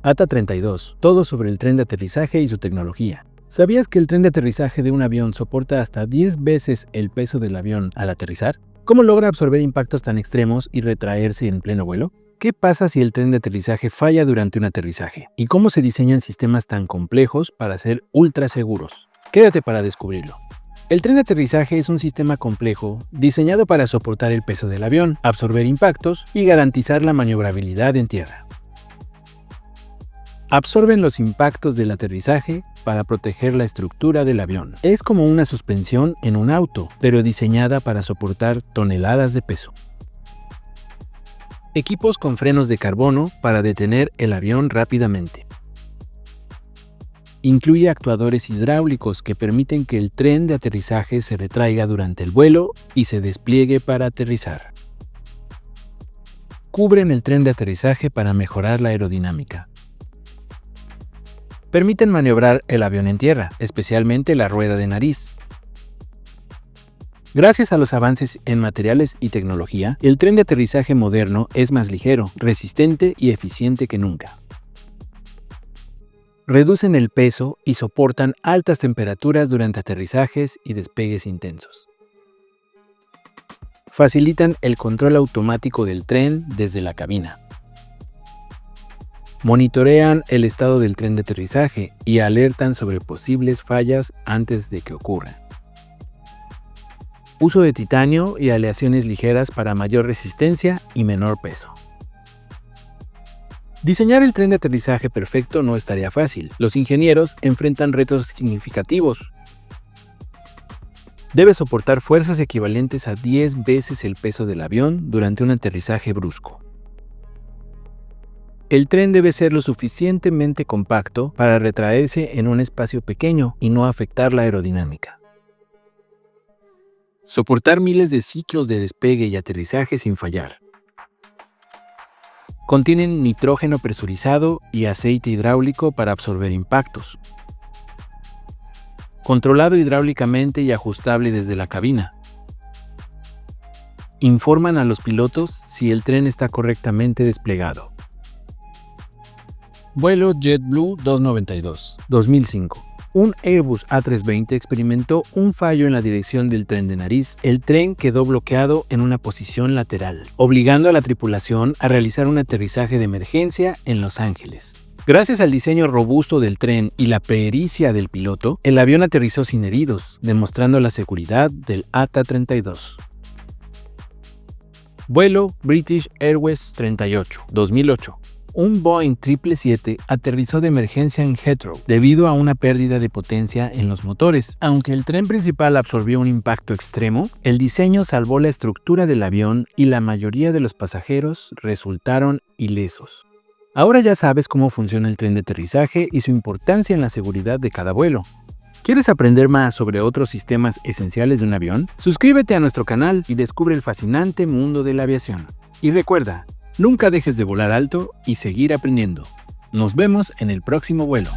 ATA-32, todo sobre el tren de aterrizaje y su tecnología. ¿Sabías que el tren de aterrizaje de un avión soporta hasta 10 veces el peso del avión al aterrizar? ¿Cómo logra absorber impactos tan extremos y retraerse en pleno vuelo? ¿Qué pasa si el tren de aterrizaje falla durante un aterrizaje? ¿Y cómo se diseñan sistemas tan complejos para ser ultra seguros? Quédate para descubrirlo. El tren de aterrizaje es un sistema complejo diseñado para soportar el peso del avión, absorber impactos y garantizar la maniobrabilidad en tierra. Absorben los impactos del aterrizaje para proteger la estructura del avión. Es como una suspensión en un auto, pero diseñada para soportar toneladas de peso. Equipos con frenos de carbono para detener el avión rápidamente. Incluye actuadores hidráulicos que permiten que el tren de aterrizaje se retraiga durante el vuelo y se despliegue para aterrizar. Cubren el tren de aterrizaje para mejorar la aerodinámica. Permiten maniobrar el avión en tierra, especialmente la rueda de nariz. Gracias a los avances en materiales y tecnología, el tren de aterrizaje moderno es más ligero, resistente y eficiente que nunca. Reducen el peso y soportan altas temperaturas durante aterrizajes y despegues intensos. Facilitan el control automático del tren desde la cabina. Monitorean el estado del tren de aterrizaje y alertan sobre posibles fallas antes de que ocurran. Uso de titanio y aleaciones ligeras para mayor resistencia y menor peso. Diseñar el tren de aterrizaje perfecto no es tarea fácil. Los ingenieros enfrentan retos significativos. Debe soportar fuerzas equivalentes a 10 veces el peso del avión durante un aterrizaje brusco. El tren debe ser lo suficientemente compacto para retraerse en un espacio pequeño y no afectar la aerodinámica. Soportar miles de ciclos de despegue y aterrizaje sin fallar. Contienen nitrógeno presurizado y aceite hidráulico para absorber impactos. Controlado hidráulicamente y ajustable desde la cabina. Informan a los pilotos si el tren está correctamente desplegado. Vuelo JetBlue 292, 2005. Un Airbus A320 experimentó un fallo en la dirección del tren de nariz. El tren quedó bloqueado en una posición lateral, obligando a la tripulación a realizar un aterrizaje de emergencia en Los Ángeles. Gracias al diseño robusto del tren y la pericia del piloto, el avión aterrizó sin heridos, demostrando la seguridad del ATA-32. Vuelo British Airways 38, 2008. Un Boeing 777 aterrizó de emergencia en Heathrow debido a una pérdida de potencia en los motores. Aunque el tren principal absorbió un impacto extremo, el diseño salvó la estructura del avión y la mayoría de los pasajeros resultaron ilesos. Ahora ya sabes cómo funciona el tren de aterrizaje y su importancia en la seguridad de cada vuelo. ¿Quieres aprender más sobre otros sistemas esenciales de un avión? Suscríbete a nuestro canal y descubre el fascinante mundo de la aviación. Y recuerda, nunca dejes de volar alto y seguir aprendiendo. Nos vemos en el próximo vuelo.